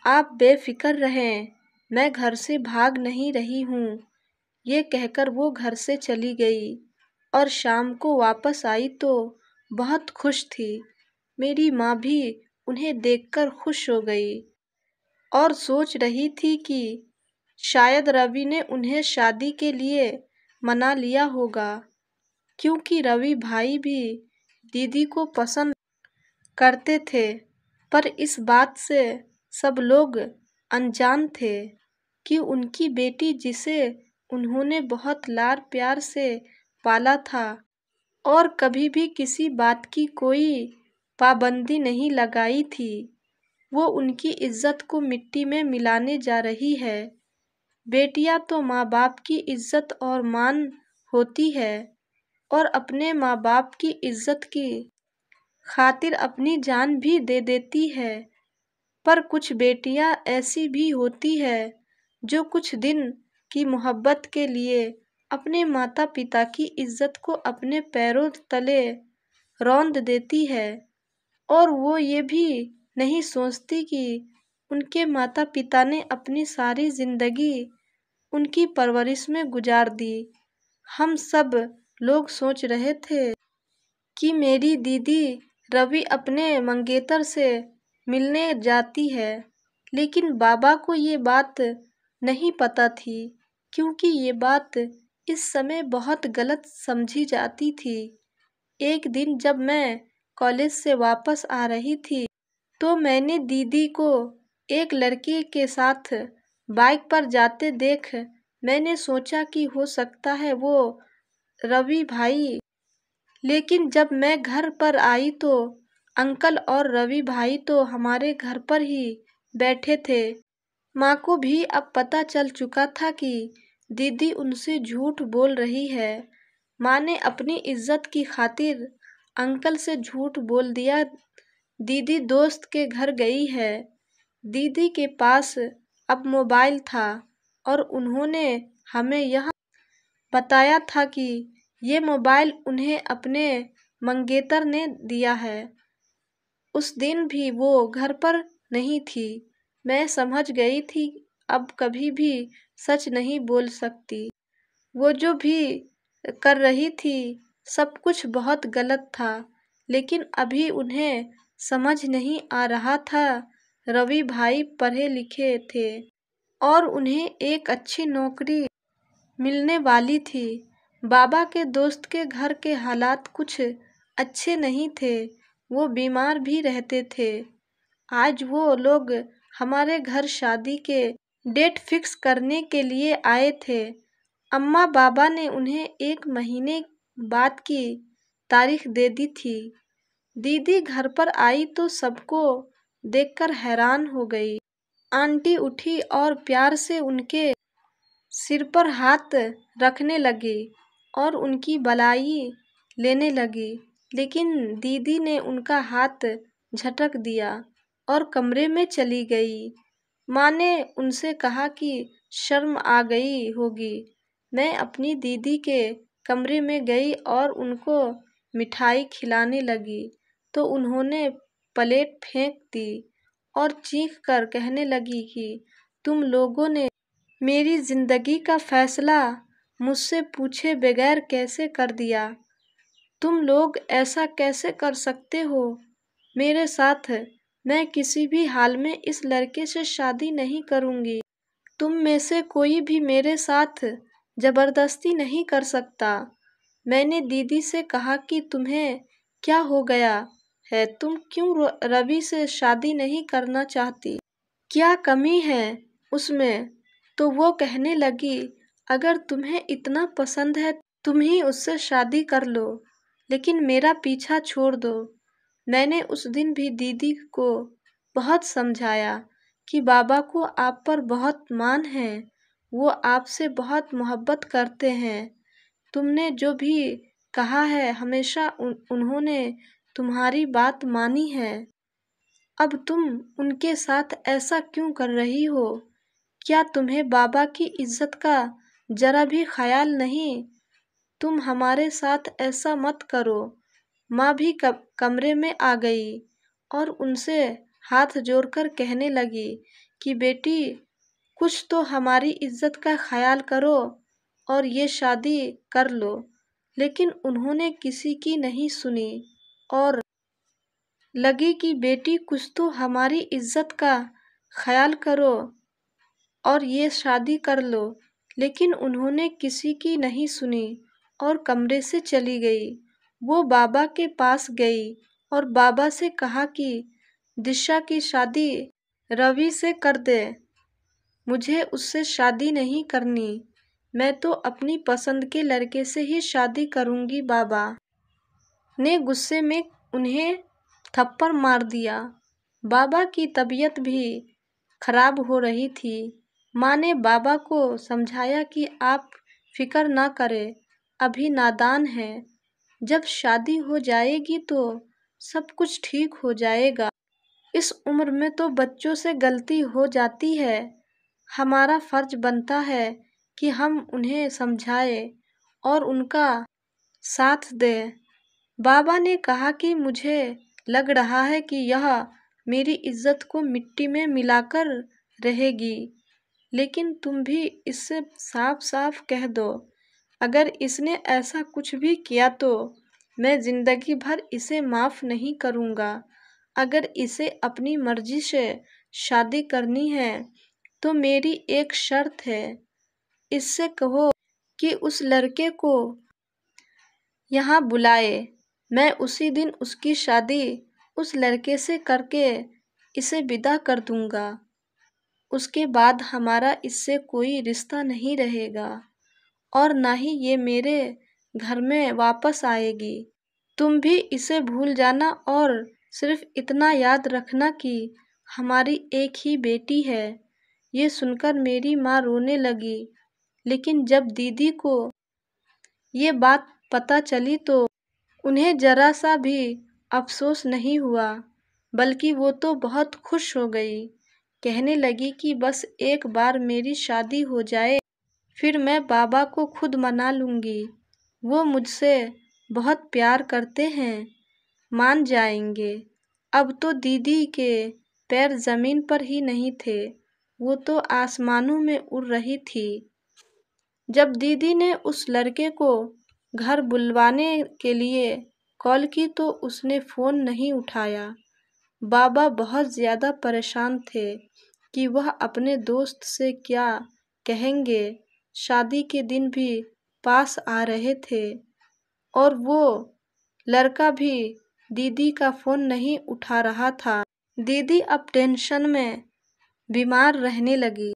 आप बेफिक्र रहें, मैं घर से भाग नहीं रही हूँ। ये कहकर वो घर से चली गई और शाम को वापस आई तो बहुत खुश थी। मेरी माँ भी उन्हें देखकर खुश हो गई और सोच रही थी कि शायद रवि ने उन्हें शादी के लिए मना लिया होगा, क्योंकि रवि भाई भी दीदी को पसंद करते थे। पर इस बात से सब लोग अनजान थे कि उनकी बेटी, जिसे उन्होंने बहुत लाड प्यार से पाला था और कभी भी किसी बात की कोई पाबंदी नहीं लगाई थी, वो उनकी इज्जत को मिट्टी में मिलाने जा रही है। बेटियां तो माँ बाप की इज्जत और मान होती है और अपने माँ बाप की इज्जत की खातिर अपनी जान भी दे देती है। पर कुछ बेटियां ऐसी भी होती है जो कुछ दिन की मोहब्बत के लिए अपने माता पिता की इज्जत को अपने पैरों तले रौंद देती है और वो ये भी नहीं सोचती कि उनके माता पिता ने अपनी सारी जिंदगी उनकी परवरिश में गुजार दी। हम सब लोग सोच रहे थे कि मेरी दीदी रवि अपने मंगेतर से मिलने जाती है, लेकिन बाबा को ये बात नहीं पता थी, क्योंकि ये बात इस समय बहुत गलत समझी जाती थी। एक दिन जब मैं कॉलेज से वापस आ रही थी तो मैंने दीदी को एक लड़के के साथ बाइक पर जाते देख मैंने सोचा कि हो सकता है वो रवि भाई। लेकिन जब मैं घर पर आई तो अंकल और रवि भाई तो हमारे घर पर ही बैठे थे। माँ को भी अब पता चल चुका था कि दीदी उनसे झूठ बोल रही है। माँ ने अपनी इज्जत की खातिर अंकल से झूठ बोल दिया। दीदी दोस्त के घर गई है। दीदी के पास अब मोबाइल था और उन्होंने हमें यह बताया था कि ये मोबाइल उन्हें अपने मंगेतर ने दिया है। उस दिन भी वो घर पर नहीं थी। मैं समझ गई थी अब कभी भी सच नहीं बोल सकती। वो जो भी कर रही थी सब कुछ बहुत गलत था, लेकिन अभी उन्हें समझ नहीं आ रहा था। रवि भाई पढ़े लिखे थे और उन्हें एक अच्छी नौकरी मिलने वाली थी। बाबा के दोस्त के घर के हालात कुछ अच्छे नहीं थे, वो बीमार भी रहते थे। आज वो लोग हमारे घर शादी के डेट फिक्स करने के लिए आए थे। अम्मा बाबा ने उन्हें 1 महीने बाद की तारीख दे दी थी। दीदी घर पर आई तो सबको देखकर हैरान हो गई। आंटी उठी और प्यार से उनके सिर पर हाथ रखने लगी और उनकी बलाई लेने लगी, लेकिन दीदी ने उनका हाथ झटक दिया और कमरे में चली गई। माँ ने उनसे कहा कि शर्म आ गई होगी। मैं अपनी दीदी के कमरे में गई और उनको मिठाई खिलाने लगी तो उन्होंने प्लेट फेंक दी और चीख कर कहने लगी कि तुम लोगों ने मेरी जिंदगी का फैसला मुझसे पूछे बगैर कैसे कर दिया? तुम लोग ऐसा कैसे कर सकते हो मेरे साथ? मैं किसी भी हाल में इस लड़के से शादी नहीं करूंगी। तुम में से कोई भी मेरे साथ जबरदस्ती नहीं कर सकता। मैंने दीदी से कहा कि तुम्हें क्या हो गया है? तुम क्यों रवि से शादी नहीं करना चाहती? क्या कमी है उसमें? तो वो कहने लगी, अगर तुम्हें इतना पसंद है तुम ही उससे शादी कर लो, लेकिन मेरा पीछा छोड़ दो। मैंने उस दिन भी दीदी को बहुत समझाया कि बाबा को आप पर बहुत मान है, वो आपसे बहुत मोहब्बत करते हैं। तुमने जो भी कहा है हमेशा उन्होंने तुम्हारी बात मानी है। अब तुम उनके साथ ऐसा क्यों कर रही हो? क्या तुम्हें बाबा की इज्जत का जरा भी ख्याल नहीं? तुम हमारे साथ ऐसा मत करो। माँ भी कमरे में आ गई और उनसे हाथ जोड़कर कहने लगी कि बेटी, कुछ तो हमारी इज्जत का ख्याल करो और ये शादी कर लो। लेकिन उन्होंने किसी की नहीं सुनी और लगी कि बेटी, कुछ तो हमारी इज्जत का ख्याल करो और ये शादी कर लो। लेकिन उन्होंने किसी की नहीं सुनी और कमरे से चली गई। वो बाबा के पास गई और बाबा से कहा कि दिशा की शादी रवि से कर दे। मुझे उससे शादी नहीं करनी। मैं तो अपनी पसंद के लड़के से ही शादी करूंगी। बाबा ने गुस्से में उन्हें थप्पड़ मार दिया। बाबा की तबीयत भी खराब हो रही थी। माँ ने बाबा को समझाया कि आप फिक्र ना करें, अभी नादान है। जब शादी हो जाएगी तो सब कुछ ठीक हो जाएगा। इस उम्र में तो बच्चों से गलती हो जाती है। हमारा फर्ज बनता है कि हम उन्हें समझाएं और उनका साथ दें। बाबा ने कहा कि मुझे लग रहा है कि यह मेरी इज्जत को मिट्टी में मिलाकर रहेगी, लेकिन तुम भी इससे साफ साफ कह दो, अगर इसने ऐसा कुछ भी किया तो मैं जिंदगी भर इसे माफ नहीं करूँगा। अगर इसे अपनी मर्जी से शादी करनी है तो मेरी एक शर्त है, इससे कहो कि उस लड़के को यहाँ बुलाए। मैं उसी दिन उसकी शादी उस लड़के से करके इसे विदा कर दूंगा। उसके बाद हमारा इससे कोई रिश्ता नहीं रहेगा और ना ही ये मेरे घर में वापस आएगी। तुम भी इसे भूल जाना और सिर्फ इतना याद रखना कि हमारी एक ही बेटी है। ये सुनकर मेरी माँ रोने लगी। लेकिन जब दीदी को ये बात पता चली तो उन्हें जरा सा भी अफसोस नहीं हुआ, बल्कि वो तो बहुत खुश हो गई। कहने लगी कि बस एक बार मेरी शादी हो जाए, फिर मैं बाबा को खुद मना लूँगी। वो मुझसे बहुत प्यार करते हैं, मान जाएंगे। अब तो दीदी के पैर जमीन पर ही नहीं थे, वो तो आसमानों में उड़ रही थी। जब दीदी ने उस लड़के को घर बुलवाने के लिए कॉल की तो उसने फ़ोन नहीं उठाया। बाबा बहुत ज़्यादा परेशान थे कि वह अपने दोस्त से क्या कहेंगे। शादी के दिन भी पास आ रहे थे और वो लड़का भी दीदी का फ़ोन नहीं उठा रहा था। दीदी अब टेंशन में बीमार रहने लगी।